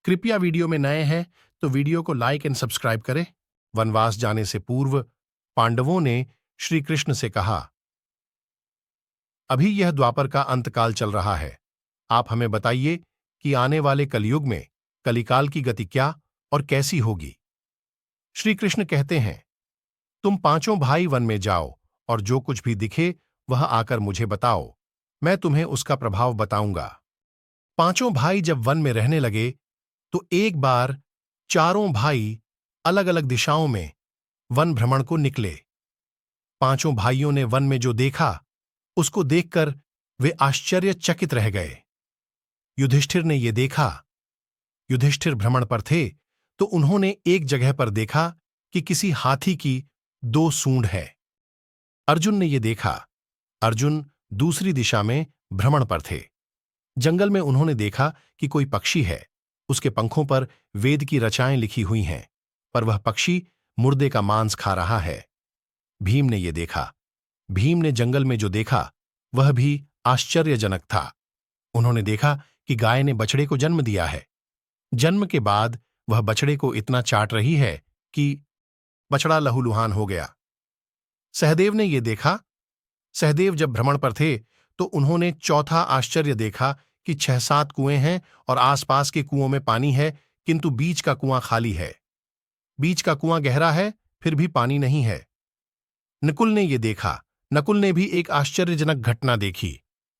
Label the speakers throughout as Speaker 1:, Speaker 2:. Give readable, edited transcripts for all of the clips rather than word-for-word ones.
Speaker 1: कृपया वीडियो में नए हैं तो वीडियो को लाइक एंड सब्सक्राइब करें। वनवास जाने से पूर्व पांडवों ने श्री कृष्ण से कहा, अभी यह द्वापर का अंतकाल चल रहा है। आप हमें बताइए कि आने वाले कलयुग में कलिकाल की गति क्या और कैसी होगी। श्री कृष्ण कहते हैं, तुम पांचों भाई वन में जाओ और जो कुछ भी दिखे वह आकर मुझे बताओ, मैं तुम्हें उसका प्रभाव बताऊंगा। पांचों भाई जब वन में रहने लगे तो एक बार चारों भाई अलग अलग दिशाओं में वन भ्रमण को निकले। पांचों भाइयों ने वन में जो देखा उसको देखकर वे आश्चर्यचकित रह गए। युधिष्ठिर ने यह देखा। युधिष्ठिर भ्रमण पर थे तो उन्होंने एक जगह पर देखा कि किसी हाथी की 2 सूंड है। अर्जुन ने यह देखा। अर्जुन दूसरी दिशा में भ्रमण पर थे। जंगल में उन्होंने देखा कि कोई पक्षी है, उसके पंखों पर वेद की रचाएं लिखी हुई हैं, पर वह पक्षी मुर्दे का मांस खा रहा है। भीम ने यह देखा। भीम ने जंगल में जो देखा वह भी आश्चर्यजनक था। उन्होंने देखा कि गाय ने बछड़े को जन्म दिया है। जन्म के बाद वह बछड़े को इतना चाट रही है कि बछड़ा लहूलुहान हो गया। सहदेव ने यह देखा। सहदेव जब भ्रमण पर थे तो उन्होंने चौथा आश्चर्य देखा कि 6-7 कुएं हैं और आसपास के कुओं में पानी है, किंतु बीच का कुआं खाली है। बीच का कुआं गहरा है, फिर भी पानी नहीं है। नकुल ने यह देखा। नकुल ने भी एक आश्चर्यजनक घटना देखी।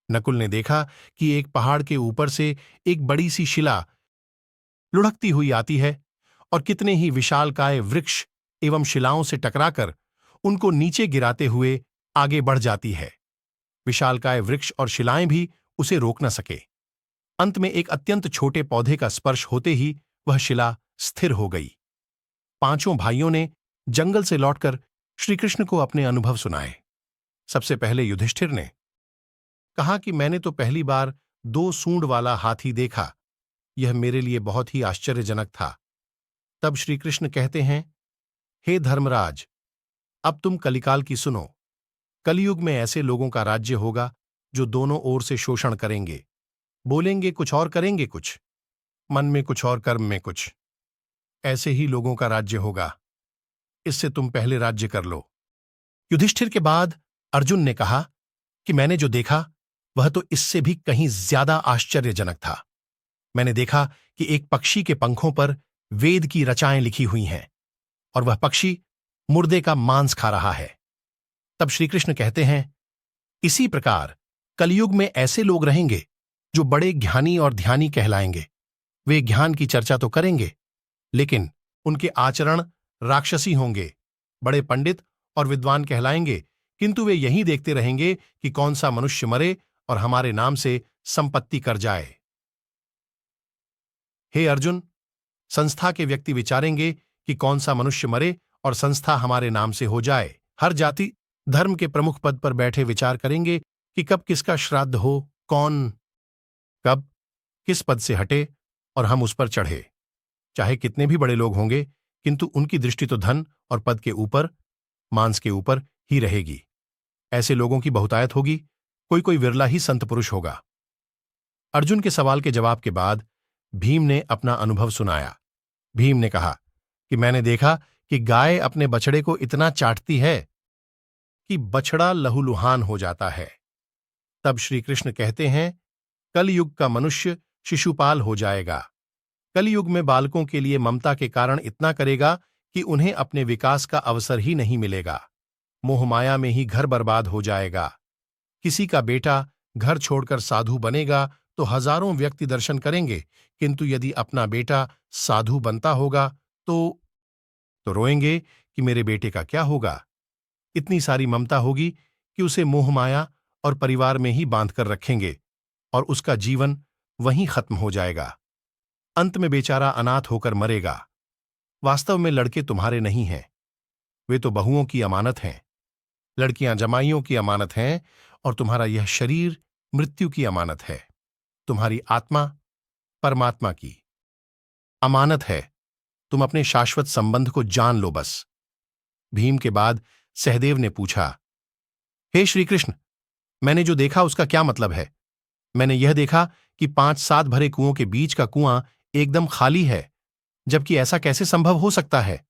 Speaker 1: नकुल ने देखा कि एक पहाड़ के ऊपर से एक बड़ी सी शिला लुढ़कती हुई आती है और कितने ही विशालकाय वृक्ष एवं शिलाओं से टकराकर उनको नीचे गिराते हुए आगे बढ़ जाती है। विशालकाय वृक्ष और शिलाएं भी उसे रोक न सके। अंत में एक अत्यंत छोटे पौधे का स्पर्श होते ही वह शिला स्थिर हो गई। पांचों भाइयों ने जंगल से लौटकर श्रीकृष्ण को अपने अनुभव सुनाए। सबसे पहले युधिष्ठिर ने कहा कि मैंने तो पहली बार 2 सूंड वाला हाथी देखा। यह मेरे लिए बहुत ही आश्चर्यजनक था। तब श्रीकृष्ण कहते हैं, हे धर्मराज, अब तुम कलिकाल की सुनो। कलयुग में ऐसे लोगों का राज्य होगा जो दोनों ओर से शोषण करेंगे। बोलेंगे कुछ और करेंगे कुछ, मन में कुछ और कर्म में कुछ। ऐसे ही लोगों का राज्य होगा। इससे तुम पहले राज्य कर लो। युधिष्ठिर के बाद अर्जुन ने कहा कि मैंने जो देखा वह तो इससे भी कहीं ज्यादा आश्चर्यजनक था। मैंने देखा कि एक पक्षी के पंखों पर वेद की रचाएं लिखी हुई हैं और वह पक्षी मुर्दे का मांस खा रहा है। तब श्रीकृष्ण कहते हैं, इसी प्रकार कलयुग में ऐसे लोग रहेंगे जो बड़े ज्ञानी और ध्यानी कहलाएंगे। वे ज्ञान की चर्चा तो करेंगे, लेकिन उनके आचरण राक्षसी होंगे। बड़े पंडित और विद्वान कहलाएंगे, किंतु वे यही देखते रहेंगे कि कौन सा मनुष्य मरे और हमारे नाम से संपत्ति कर जाए। हे अर्जुन, संस्था के व्यक्ति विचारेंगे कि कौन सा मनुष्य मरे और संस्था हमारे नाम से हो जाए। हर जाति धर्म के प्रमुख पद पर बैठे विचार करेंगे कि कब किसका श्राद्ध हो, कौन कब किस पद से हटे और हम उस पर चढ़े। चाहे कितने भी बड़े लोग होंगे, किंतु उनकी दृष्टि तो धन और पद के ऊपर, मांस के ऊपर ही रहेगी। ऐसे लोगों की बहुतायत होगी, कोई कोई विरला ही संत पुरुष होगा। अर्जुन के सवाल के जवाब के बाद भीम ने अपना अनुभव सुनाया। भीम ने कहा कि मैंने देखा कि गाय अपने बछड़े को इतना चाटती है कि बछड़ा लहूलुहान हो जाता है। तब श्री कृष्ण कहते हैं, कलयुग का मनुष्य शिशुपाल हो जाएगा। कलयुग में बालकों के लिए ममता के कारण इतना करेगा कि उन्हें अपने विकास का अवसर ही नहीं मिलेगा। मोहमाया में ही घर बर्बाद हो जाएगा। किसी का बेटा घर छोड़कर साधु बनेगा तो हजारों व्यक्ति दर्शन करेंगे, किंतु यदि अपना बेटा साधु बनता होगा तो रोएंगे कि मेरे बेटे का क्या होगा। इतनी सारी ममता होगी कि उसे मोहमाया और परिवार में ही बांधकर रखेंगे और उसका जीवन वहीं खत्म हो जाएगा। अंत में बेचारा अनाथ होकर मरेगा। वास्तव में लड़के तुम्हारे नहीं हैं, वे तो बहुओं की अमानत हैं। लड़कियां जमाइयों की अमानत हैं और तुम्हारा यह शरीर मृत्यु की अमानत है। तुम्हारी आत्मा परमात्मा की अमानत है। तुम अपने शाश्वत संबंध को जान लो बस। भीम के बाद सहदेव ने पूछा, हे श्री कृष्ण, मैंने जो देखा उसका क्या मतलब है। मैंने यह देखा कि 5-7 भरे कुओं के बीच का कुआं एकदम खाली है, जबकि ऐसा कैसे संभव हो सकता है?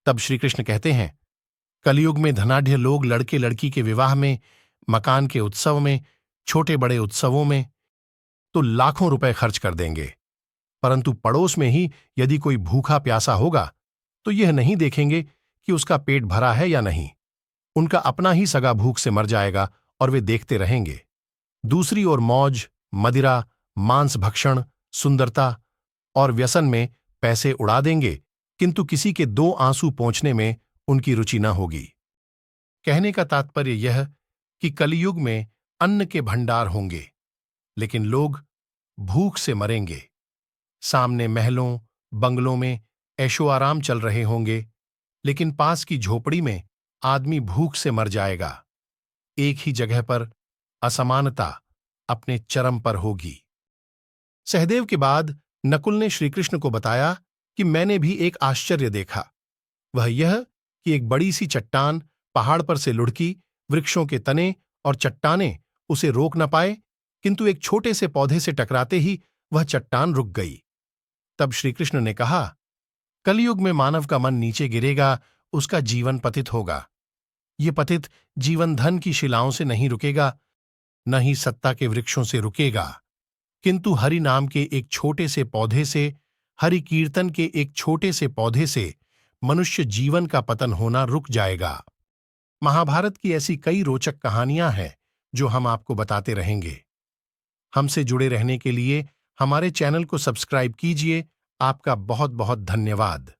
Speaker 1: तब श्री कृष्ण कहते हैं, कलयुग में धनाढ्य लोग लड़के लड़की के विवाह में, मकान के उत्सव में, छोटे बड़े उत्सवों में तो लाखों रुपए खर्च कर देंगे, परंतु पड़ोस में ही यदि कोई भूखा प्यासा होगा तो यह नहीं देखेंगे कि उसका पेट भरा है या नहीं। उनका अपना ही सगा भूख से मर जाएगा और वे देखते रहेंगे। दूसरी ओर मौज, मदिरा, मांस भक्षण, सुंदरता और व्यसन में पैसे उड़ा देंगे, किंतु किसी के दो आंसू पोंछने में उनकी रुचि न होगी। कहने का तात्पर्य यह कि कलयुग में अन्न के भंडार होंगे, लेकिन लोग भूख से मरेंगे। सामने महलों, बंगलों में ऐशो आराम चल रहे होंगे, लेकिन पास की झोपड़ी में आदमी भूख से मर जाएगा। एक ही जगह पर असमानता अपने चरम पर होगी। सहदेव के बाद नकुल ने श्रीकृष्ण को बताया कि मैंने भी एक आश्चर्य देखा। वह यह कि एक बड़ी सी चट्टान पहाड़ पर से लुढ़की, वृक्षों के तने और चट्टानें उसे रोक न पाए, किंतु एक छोटे से पौधे से टकराते ही वह चट्टान रुक गई। तब श्रीकृष्ण ने कहा, कलयुग में मानव का मन नीचे गिरेगा, उसका जीवन पतित होगा। ये पतित जीवन धन की शिलाओं से नहीं रुकेगा, न ही सत्ता के वृक्षों से रुकेगा, किंतु हरि नाम के एक छोटे से पौधे से, हरि कीर्तन के एक छोटे से पौधे से मनुष्य जीवन का पतन होना रुक जाएगा। महाभारत की ऐसी कई रोचक कहानियां हैं जो हम आपको बताते रहेंगे। हमसे जुड़े रहने के लिए हमारे चैनल को सब्सक्राइब कीजिए। आपका बहुत बहुत धन्यवाद।